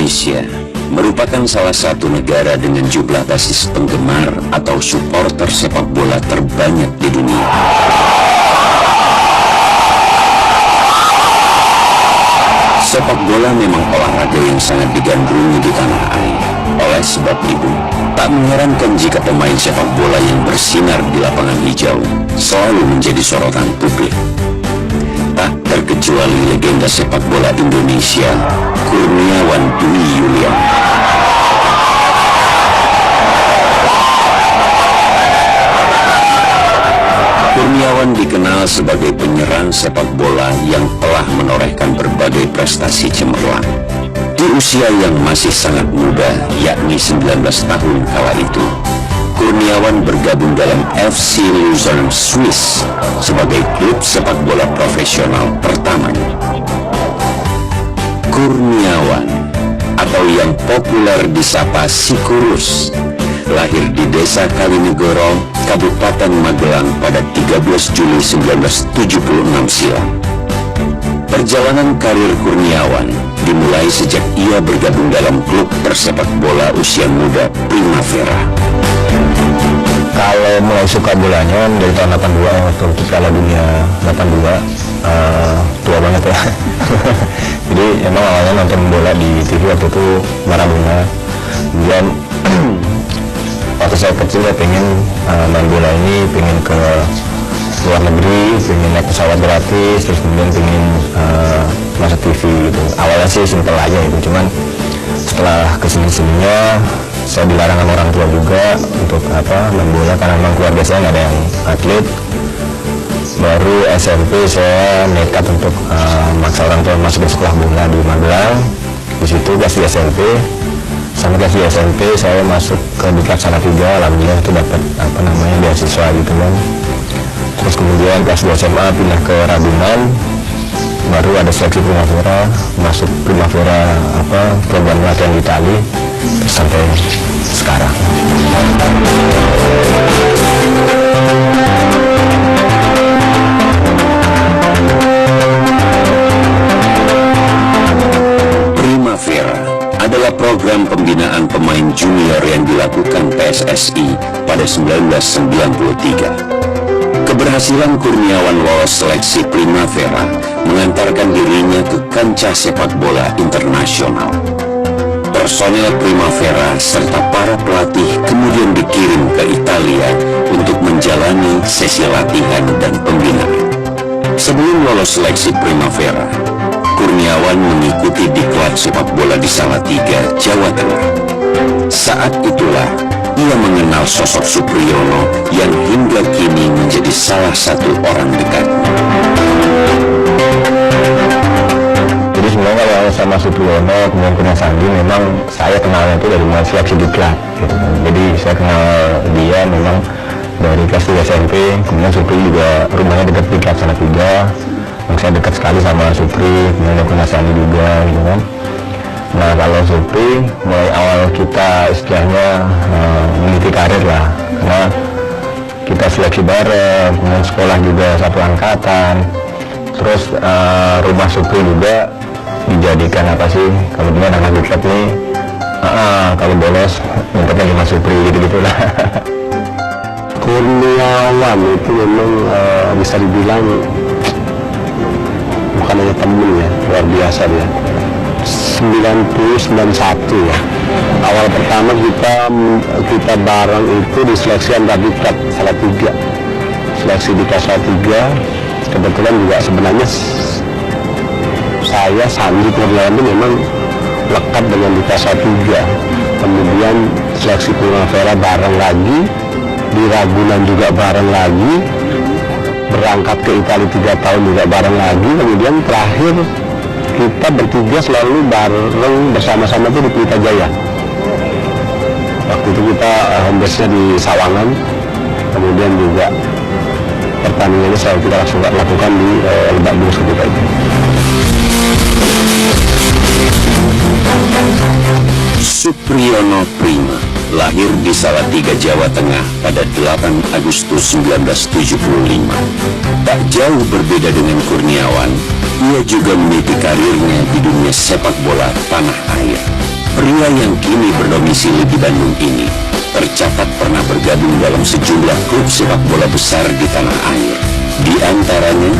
Indonesia merupakan salah satu negara dengan jumlah basis penggemar atau supporter sepak bola terbanyak di dunia. Sepak bola memang olahraga yang sangat digandrungi di tanah air. Oleh sebab itu, tak mengherankan jika pemain sepak bola yang bersinar di lapangan hijau selalu menjadi sorotan publik. Tak terkecuali legenda sepak bola Indonesia, Kurniawan Dwi Yulian. Kurniawan dikenal sebagai penyerang sepak bola yang telah menorehkan berbagai prestasi cemerlang. Di usia yang masih sangat muda, yakni 19 tahun kala itu, Kurniawan bergabung dalam FC Luzern Swiss sebagai klub sepak bola profesional pertamanya. Kurniawan, atau yang populer disapa Si Kurus, lahir di Desa Kalinegoro, Kabupaten Magelang pada 13 Juli 1976 silam. Perjalanan karir Kurniawan dimulai sejak ia bergabung dalam klub persepak bola usia muda Primavera. Kalau mulai suka bolanya dari tahun 82 waktu Piala Dunia 82, tua banget ya. Jadi emang awalnya nonton bola di TV waktu itu Maradona. Kemudian waktu saya kecil ya pengen main bola ini, pengen ke luar negeri, pengen naik pesawat gratis, terus kemudian pengen masuk TV gitu. Awalnya sih simpel aja gitu, cuman setelah kesini-sininya saya dilarang sama orang tua juga untuk main bola karena memang keluarga saya nggak ada yang atlet. Baru SMP saya nekat untuk maksa orang tua masuk ke sekolah bola di Magelang. Di situ kelas di SMP, sampai kelas di SMP saya masuk ke Diklat Salatiga, alhamdulillah itu dapat beasiswa gitu kan. Terus kemudian kelas 2 SMA pindah ke Ragunan, baru ada seleksi Primavera, masuk Primavera program latihan di Itali sampai sekarang. Primavera adalah program pembinaan pemain junior yang dilakukan PSSI pada 1993. Keberhasilan Kurniawan lolos seleksi Primavera mengantarkan dirinya ke kancah sepak bola internasional. Personel Primavera serta para pelatih kemudian dikirim ke Italia untuk menjalani sesi latihan dan pembinaan. Sebelum lolos seleksi Primavera, Kurniawan mengikuti diklat sepak bola di Salatiga, Jawa Tengah. Saat itulah ia mengenal sosok Supriyono yang hingga kini menjadi salah satu orang dekatnya. Jadi sebenarnya kalau sama Supriyono kemudian Kurnia Sandi memang saya kenalnya itu dari mulai seleksi diklat gitu kan. Jadi saya kenal dia memang dari kelas 3 SMP, kemudian Supri juga rumahnya dekat Diklat Salatiga. Saya dekat sekali sama Supri, kemudian Kurnia Sandi juga gitu kan. Nah kalau Supri mulai awal kita istilahnya meniti karir lah, karena kita seleksi bareng, kemudian sekolah juga satu angkatan. Terus rumah Supri juga dijadikan kalau dengan anak diklat nih kalau bolos ngumpetnya di rumah Supri gitu-gitulah. Kurniawan itu memang bisa dibilang bukan hanya temen ya, luar biasa dia. 91 ya. Awal pertama kita bareng itu di seleksi antar Diklat Salatiga. Seleksi Diklat Salatiga kebetulan juga sebenarnya saya Sandi Kurniawan itu memang lekat dengan Diklat Salatiga. Kemudian seleksi Primavera bareng lagi, di Ragunan juga bareng lagi, berangkat ke Italia 3 tahun juga bareng lagi, kemudian terakhir kita bertiga selalu bareng bersama-sama itu di Pelita Jaya. Waktu itu kita home base-nya di Sawangan, kemudian juga pertandingannya kita langsung lakukan di Lebak Bulus ketika itu. Supriyono Prima lahir di Salatiga, Jawa Tengah pada 8 Agustus 1975. Tak jauh berbeda dengan Kurniawan, ia juga meniti karirnya di dunia sepak bola tanah air. Pria yang kini berdomisili di Bandung ini tercatat pernah bergabung dalam sejumlah klub sepak bola besar di tanah air. Di antaranya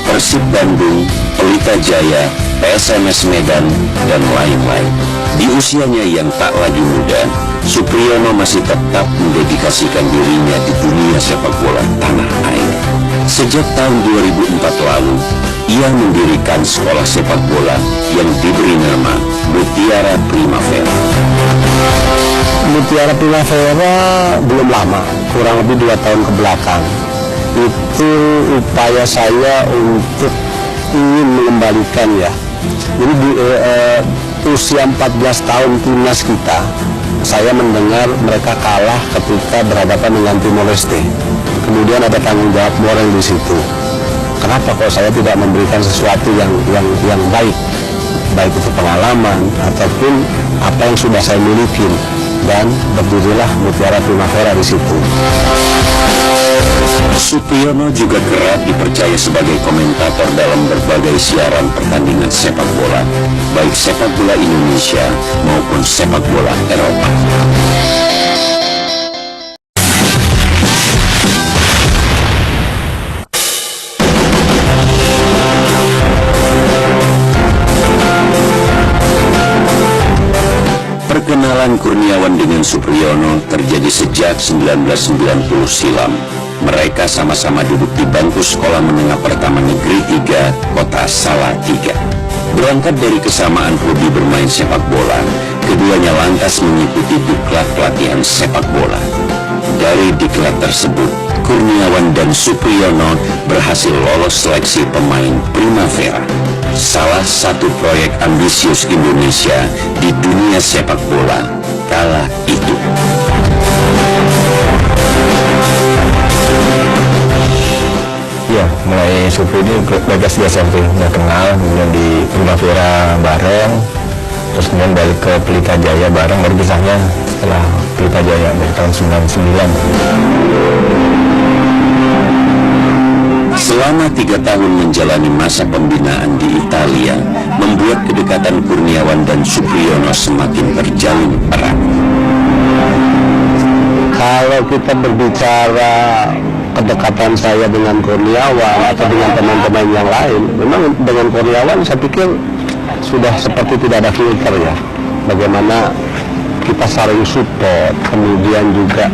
Persib Bandung, Pelita Jaya, PSMS Medan, dan lain-lain. Di usianya yang tak lagi muda, Supriyono masih tetap mendedikasikan dirinya di dunia sepak bola tanah air. Sejak tahun 2004 lalu, ia mendirikan sekolah sepak bola yang diberi nama Mutiara Primavera. Mutiara Primavera belum lama, kurang lebih 2 tahun ke belakang. Itu upaya saya untuk ingin mengembalikan ya. Jadi di usia 14 tahun timnas kita, saya mendengar mereka kalah ketika berhadapan dengan Timor Leste. Kemudian ada tanggung jawab moral di situ. Kenapa kok saya tidak memberikan sesuatu yang baik, baik itu pengalaman ataupun apa yang sudah saya miliki, dan berdirilah Mutiara Primavera di situ. Supriyono juga kerap dipercaya sebagai komentator dalam berbagai siaran pertandingan sepak bola, baik sepak bola Indonesia maupun sepak bola Eropa. Perkenalan Kurniawan dengan Supriyono terjadi sejak 1990 silam. Mereka sama-sama duduk di bangku sekolah menengah pertama negeri 3, kota Salatiga. Berangkat dari kesamaan hobi bermain sepak bola, keduanya lantas mengikuti diklat pelatihan sepak bola. Dari diklat tersebut, Kurniawan dan Supriyono berhasil lolos seleksi pemain Primavera, salah satu proyek ambisius Indonesia di dunia sepak bola kala itu. Ya, mulai Supri ini Bagas di SMP udah kenal, kemudian di Primavera bareng, terus kemudian balik ke Pelita Jaya bareng, baru pisahnya setelah Pelita Jaya dari tahun 99. Selama 3 tahun menjalani masa pembinaan di Italia, membuat kedekatan Kurniawan dan Supriyono semakin terjalin erat. Kalau kita berbicara kedekatan saya dengan Kurniawan atau dengan teman-teman yang lain, memang dengan Kurniawan saya pikir sudah seperti tidak ada filter ya. Bagaimana kita saling support, kemudian juga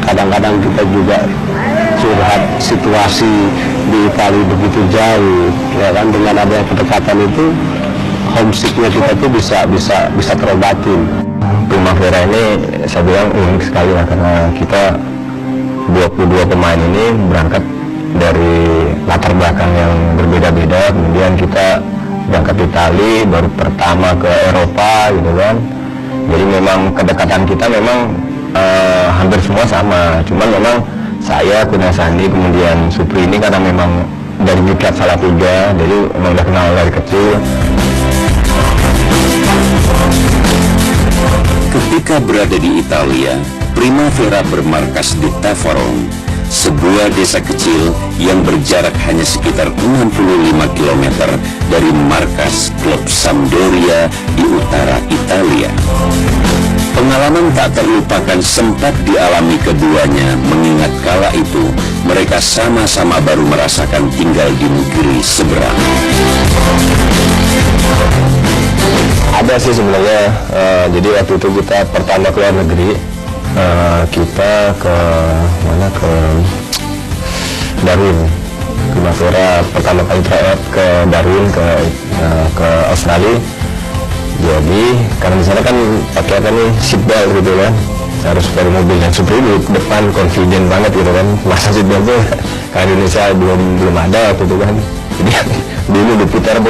kadang-kadang kita juga curhat situasi di Italia begitu jauh, ya kan, dengan adanya kedekatan itu homesicknya kita tuh bisa terobatin. Primavera ini saya bilang unik sekali lah, karena kita 22 pemain ini berangkat dari latar belakang yang berbeda-beda, kemudian kita berangkat Itali, baru pertama ke Eropa gitu kan. Jadi memang kedekatan kita memang hampir semua sama, cuman memang saya, Kurnia Sandi, kemudian Supri ini karena memang dari diklat Salatiga, jadi memang udah kenal dari kecil. Ketika berada di Italia, Primavera bermarkas di Tavarone, sebuah desa kecil yang berjarak hanya sekitar 65 km dari markas klub Sampdoria di utara Italia. Pengalaman tak terlupakan sempat dialami keduanya, mengingat kala itu mereka sama-sama baru merasakan tinggal di negeri seberang. Ada sih sebenarnya, jadi waktu itu kita pertama keluar negeri, kita ke mana, ke Darwin. Primavera pertama kali tryout ke Darwin, ke Australia. Jadi karena di sana kan pakai apa nih, seatbelt gitu kan, harus dari mobil, dan Supri di depan confident banget gitu kan, masa seatbelt tuh ke Indonesia belum ada waktu itu kan. Jadi dulu diputar,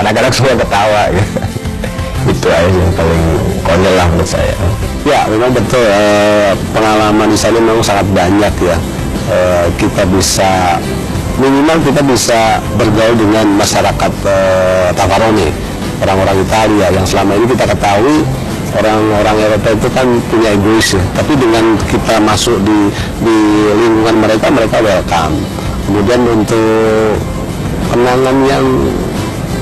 anak-anak semua ketawa gitu. Itu aja yang paling konyol lah menurut saya. Ya, memang betul, pengalaman di sana memang sangat banyak ya. Kita bisa, minimal kita bisa bergaul dengan masyarakat Tavarone, orang-orang Italia yang selama ini kita ketahui orang-orang Eropa itu kan punya egois ya. Tapi dengan kita masuk di lingkungan mereka welcome. Kemudian untuk kenangan yang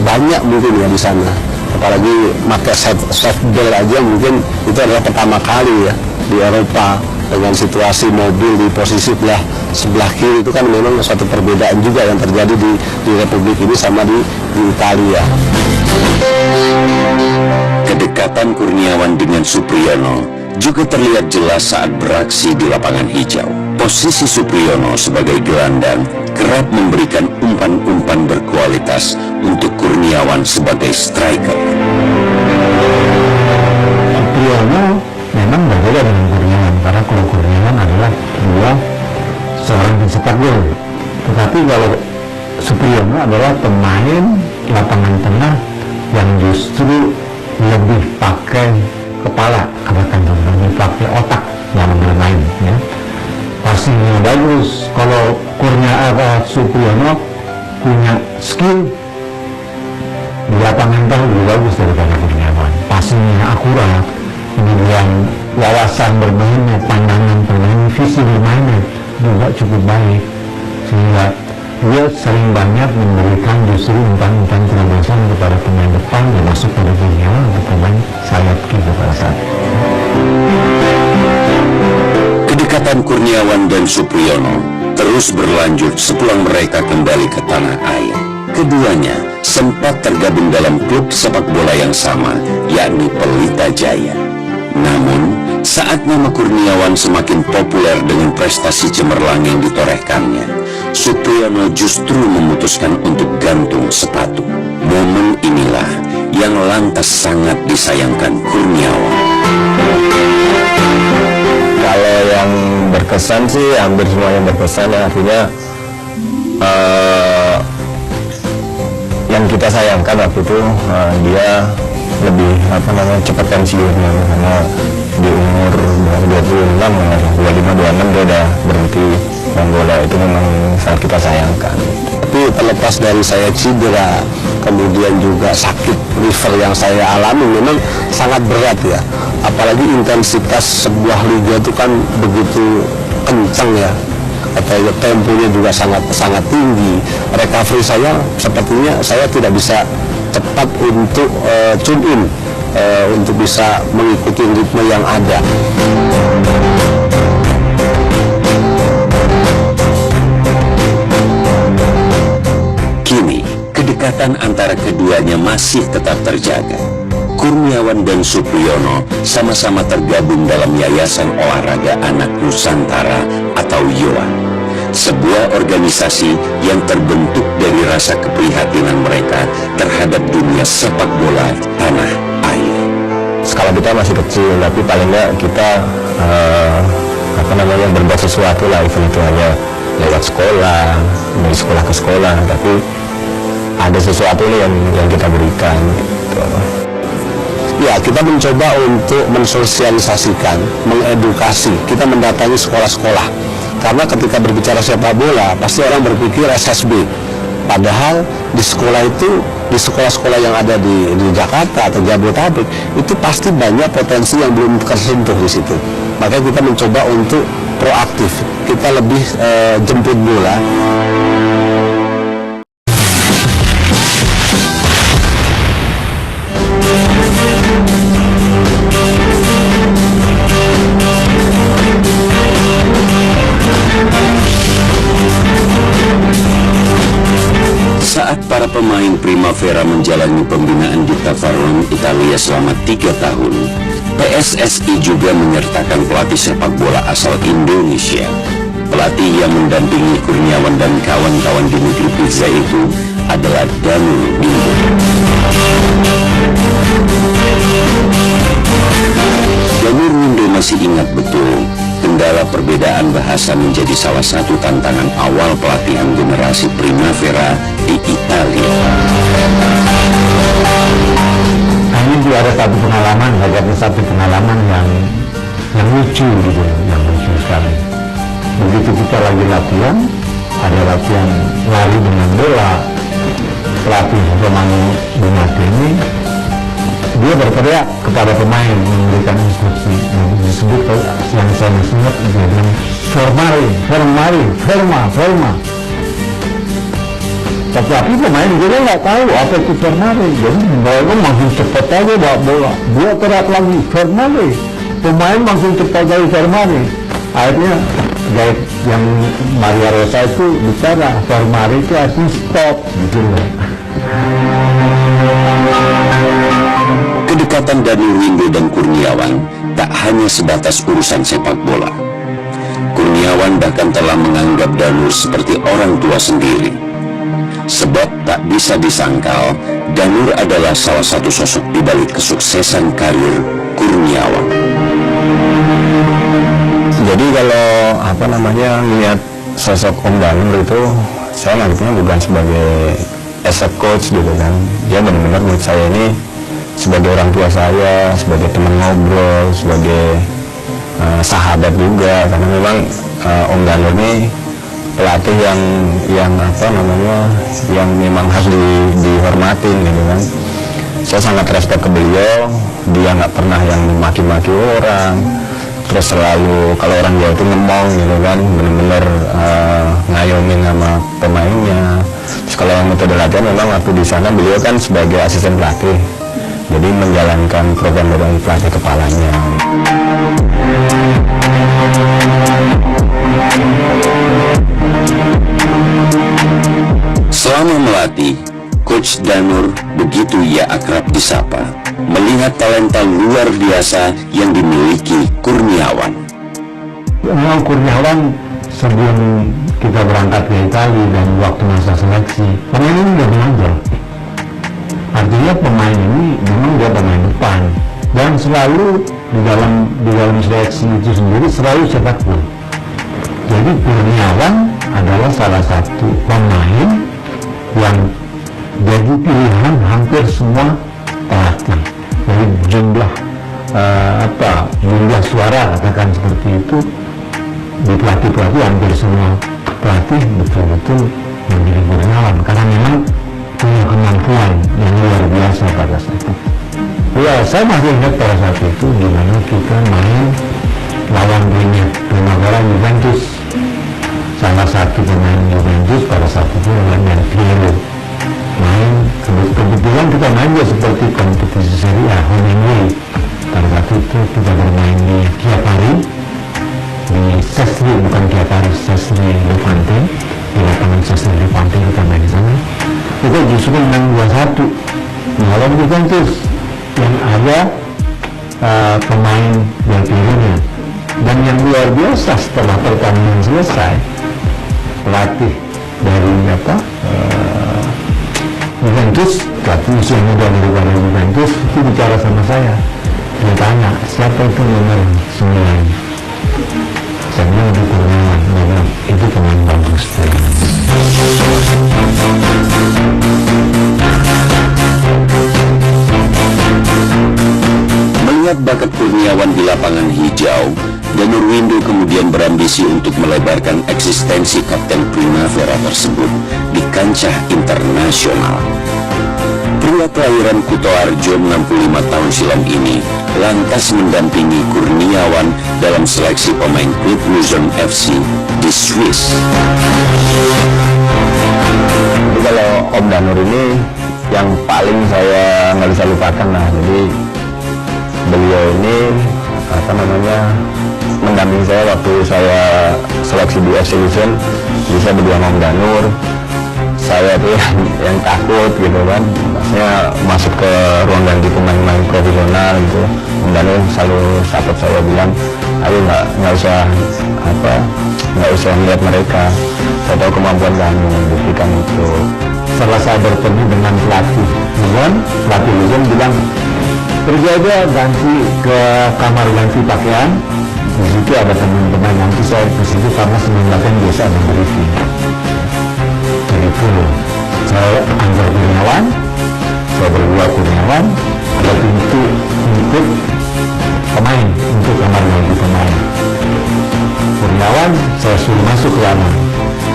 banyak mungkin ya di sana. apalagi pakai soft belt aja mungkin itu adalah pertama kali ya di Eropa, dengan situasi mobil di posisi sebelah kiri itu kan memang suatu perbedaan juga yang terjadi di Republik ini sama di Italia. Kedekatan Kurniawan dengan Supriyono juga terlihat jelas saat beraksi di lapangan hijau. Posisi Supriyono sebagai gelandang kerap memberikan umpan-umpan berkualitas untuk Kurniawan sebagai striker. Supriyono memang berbeda dengan Kurniawan, karena kalau Kurniawan adalah seorang pencetak gol, tetapi kalau Supriyono adalah pemain lapangan tengah yang justru lebih pakai kepala, katakan lebih pakai otak dalam bermain, ya. Passingnya bagus. Kalau Supriyono punya skill di lapangan tengah lebih bagus daripada Kurniawan. Passingnya akurat, kemudian wawasan bermainnya, pandangan bermainnya, visi bermainnya juga cukup baik, sehingga dia sering banyak memberikan justru umpan-umpan terobosan kepada pemain depan, termasuk pada Kurniawan untuk pemain sayap kiri pada saat itu. Kedekatan Kurniawan dan Supriyono terus berlanjut sepulang mereka kembali ke tanah air. Keduanya sempat tergabung dalam klub sepak bola yang sama, yakni Pelita Jaya. Namun, saat nama Kurniawan semakin populer dengan prestasi cemerlang yang ditorehkannya, Supriyono justru memutuskan untuk gantung sepatu. Momen inilah yang lantas sangat disayangkan Kurniawan. Kalau yang berkesan sih hampir semua yang berkesan, ya, artinya yang kita sayangkan waktu itu dia lebih cepat pensiun, karena di umur 26, 25-26 dia udah berhenti main bola. Itu memang sangat kita sayangkan. Tapi terlepas dari saya cedera, kemudian juga sakit liver yang saya alami, memang sangat berat ya. Apalagi intensitas sebuah liga itu kan begitu kencang ya, atau temponya juga sangat tinggi. Recovery saya sepertinya saya tidak bisa cepat untuk tune in, untuk bisa mengikuti ritme yang ada. Kini, kedekatan antara keduanya masih tetap terjaga. Kurniawan dan Supriyono sama-sama tergabung dalam Yayasan Olahraga Anak Nusantara atau YOA, sebuah organisasi yang terbentuk dari rasa keprihatinan mereka terhadap dunia sepak bola tanah air. Skala kita masih kecil, tapi paling nggak kita berbuat sesuatu lah, itu hanya lewat sekolah, dari sekolah ke sekolah, tapi ada sesuatu nih yang kita berikan gitu. Ya, kita mencoba untuk mensosialisasikan, mengedukasi. Kita mendatangi sekolah-sekolah. Karena ketika berbicara sepak bola, pasti orang berpikir SSB. Padahal di sekolah itu, di sekolah-sekolah yang ada di Jakarta atau Jabodetabek, itu pasti banyak potensi yang belum tersentuh di situ. Makanya kita mencoba untuk proaktif. Kita lebih jemput bola. Saat para pemain Primavera menjalani pembinaan di Tavarone, Italia selama 3 tahun, PSSI juga menyertakan pelatih sepak bola asal Indonesia. Pelatih yang mendampingi Kurniawan dan kawan-kawan di negeri Pizza itu adalah Danur Windu. Danur Windu masih ingat betul, kendala perbedaan bahasa menjadi salah satu tantangan awal pelatihan generasi Primavera di Italia. Nah, ini juga ada satu pengalaman yang lucu gitu, yang lucu sekali. Begitu kita lagi latihan, ada latihan lari dengan bola, pelatih Romano Donati ini dia berteriak kepada pemain, memberikan instruksi yang disebut, yang saya ingat, dia bilang ferma. Tetapi pemain juga nggak tahu apa itu Vermare. Jadi mereka makin cepat aja bawa bola. Dia teriak lagi Vermare. Pemain makin cepat dari Vermare. Akhirnya guys yang Maria Rosa itu bicara Vermare itu artinya stop gitu loh. Kedekatan Danur Window dan Kurniawan tak hanya sebatas urusan sepak bola. Kurniawan bahkan telah menganggap Danur seperti orang tua sendiri. Sebab tak bisa disangkal, Danur adalah salah satu sosok di balik kesuksesan karir Kurniawan. Jadi kalau lihat sosok Om Danur itu, saya nganggapnya bukan sebagai as a coach gitu kan. Dia benar-benar menurut saya ini sebagai orang tua saya, sebagai teman ngobrol, sebagai sahabat juga, karena memang Om Danur ini pelatih yang memang harus dihormatin gitu kan. Saya sangat respect ke beliau. Dia nggak pernah yang maki-maki orang, terus selalu kalau orang Jawa itu ngemong gitu kan, bener-bener ngayomin sama pemainnya. Terus kalau metode latihan memang waktu di sana beliau kan sebagai asisten pelatih, jadi menjalankan program dari pelatih kepalanya. Selama melatih, Coach Danur, begitu ia akrab disapa, melihat talenta luar biasa yang dimiliki Kurniawan. Memang Kurniawan sebelum kita berangkat ke Italia dan waktu masa seleksi, pemain ini udah menonjol. Artinya pemain ini memang dia pemain depan dan selalu di dalam seleksi itu sendiri selalu cetak gol. Jadi Kurniawan adalah salah satu pemain yang jadi pilihan hampir semua pelatih. Jadi jumlah suara katakan seperti itu di pelatih hampir semua pelatih betul-betul memilih Kurniawan karena memang punya kemampuan yang luar biasa pada saat itu. Ya, saya masih ingat pada saat itu gimana kita main lawan Primavera Juventus. Salah satu pemain Juventus pada saat itu namanya Piero. Main kebetulan kita main juga seperti kompetisi Serie A home and away. Pada saat itu kita bermain di Chiavari, di Sestri, bukan Chiavari, Sestri Levante, di lapangan Sestri Levante kita main di sana. Kita justru menang 2-1 melawan Juventus yang ada pemain Del Piero-nya. Dan yang luar biasa setelah pertandingan selesai, pelatih dari Juventus, pelatih usia muda daripada Juventus itu bicara sama saya. Dia tanya, siapa itu nomor 9? Saya bilang itu Kurniawan. Dia bilang, itu pemain bagus. Melihat bakat Kurniawan di lapangan hijau, Danur Window kemudian berambisi untuk melebarkan eksistensi Kapten Primavera tersebut di kancah internasional. Pria kelahiran Kutoarjo 65 tahun silam ini lantas mendampingi Kurniawan dalam seleksi pemain klub Luzon FC di Swiss. Jadi kalau Om Danur ini yang paling saya nggak bisa lupakan lah. Jadi beliau ini mendampingi saya waktu saya seleksi di FC Luzon. Jadi saya berdua sama Om Danur. Saya tuh yang takut gitu kan, maksudnya masuk ke ruang ganti pemain-pemain profesional gitu. Om Danur selalu support saya, bilang, ayo nggak usah melihat mereka, saya tahu kemampuan kamu, buktikan itu. Setelah saya bertemu dengan pelatih Luzon bilang, pergi aja ganti ke kamar ganti pakaian, di situ ada teman-teman, nanti saya ke situ karena sebelum latihan biasa ada briefing. Itu saya antar Kurniawan, saya berdua Kurniawan, ada pintu untuk pemain, untuk kamar ganti pemain. Kurniawan saya suruh masuk ke dalam,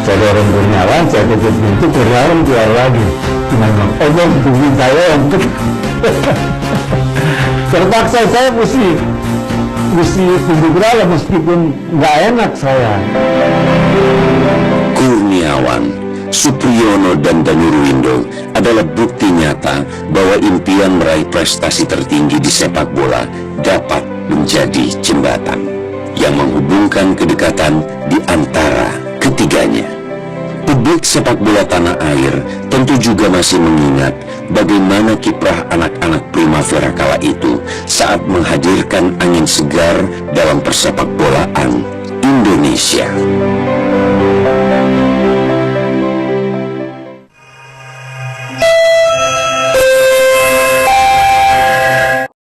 saya dorong Kurniawan, saya tutup pintu, Kurniawan keluar lagi. Cuma bilang, tungguin saya untuk terpaksa saya mesti tunduk rela meskipun nggak enak saya. Kurniawan Supriyono dan Danurwindo adalah bukti nyata bahwa impian meraih prestasi tertinggi di sepak bola dapat menjadi jembatan yang menghubungkan kedekatan di antara ketiganya. Publik sepak bola tanah air tentu juga masih mengingat bagaimana kiprah anak-anak Primavera kala itu saat menghadirkan angin segar dalam persepak bolaan Indonesia.